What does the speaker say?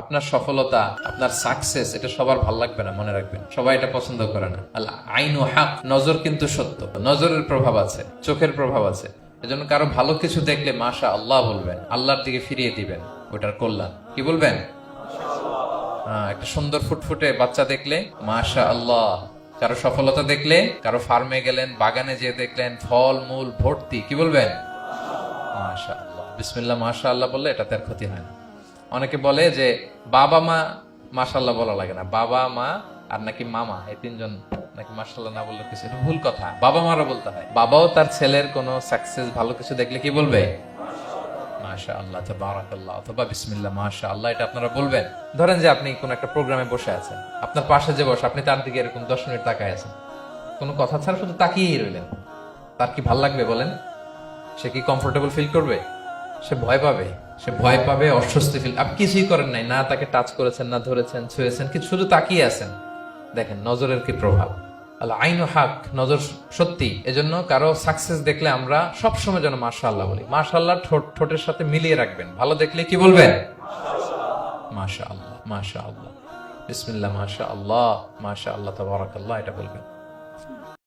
আপনার সফলতা, আপনার সাকসেস, এটা সবার ভালো লাগবে না, মনে রাখবেন। সবাই এটা পছন্দ করে না। আল আইনু হক, নজর কিন্তু সত্য। নজরের প্রভাব আছে, চোখের প্রভাব আছে। এজন্য কারো ভালো কিছু দেখলে মাশা আল্লাহ বলবেন, আল্লাহর দিকে ফিরিয়ে দিবেন ওটার কল্যাণ। কি বলবেন? একটা সুন্দর ফুটফুটে বাচ্চা দেখলে মাশা আল্লাহ। কারো সফলতা দেখলে, কারো ফার্মে গেলেন, বাগানে যেয়ে দেখলেন ফল মূল ভর্তি, কি বলবেন? মাশা আল্লাহ। বিসমিল্লাহ মাশা আল্লাহ বললে এটাতে আর ক্ষতি হয় না। অনেকে বলে যে বাবা মা মাশাআল্লাহ বলা লাগে না, বাবা মা আর নাকি মামা, এই তিনজন নাকি মাশাআল্লাহ না বললে কিছু, এটা ভুল কথা। বাবা মারও বলতে হয়। বাবাও তার ছেলের কোনো সাকসেস, ভালো কিছু দেখলে কি বলবে? মাশা আল্লাহ, তাবারাকাল্লাহ, অথবা বিসমিল্লাহ মাশা আল্লাহ, এটা আপনারা বলবেন। ধরেন যে আপনি কোন একটা প্রোগ্রামে বসে আছেন, আপনার পাশে যে বসে, আপনি তার দিকে এরকম 10 মিনিট তাকায় আছেন, কোনো কথা ছাড়া শুধু তাকিয়েই রইলেন। তার কি ভাল লাগবে বলেন? সে কি কমফোর্টেবল ফিল করবে? সে ভয় পাবে, সে ভয় পাবে, অস্বস্তি ফিল। আপনি কিছুই করেন নাই, না তাকে টাচ করেছেন, না ধরেছেন, ছুঁয়েছেন, কি শুধু তাকিয়ে আছেন। দেখেন নজরের কি প্রভাব। আল আইনু হক, নজর সত্যি। এজন্য কারো সাকসেস দেখলে আমরা সবসময় যেন মাশাআল্লাহ বলি। মাশাআল্লাহ ঠোঁটের সাথে মিলিয়ে রাখবেন। ভালো দেখলে কি বলবেন? মাশাআল্লাহ, মাশাআল্লাহ, বিসমিল্লাহ মাশাআল্লাহ, মাশাআল্লাহ, তাবারাকাল্লাহ, এটা বলবেন।